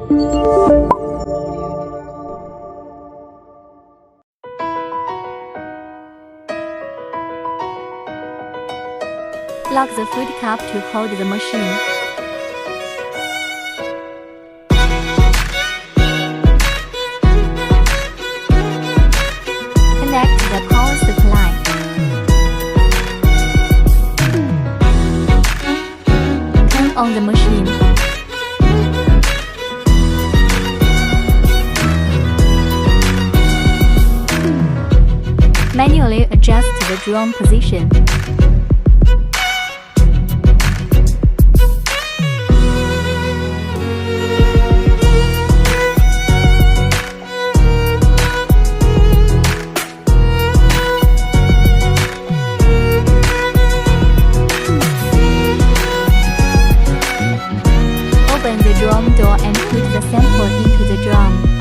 Lock the food cup to hold the machine. Connect the power supply. Turn on the machine. Manually adjust the drum position. Open the drum door and put the sample into the drum.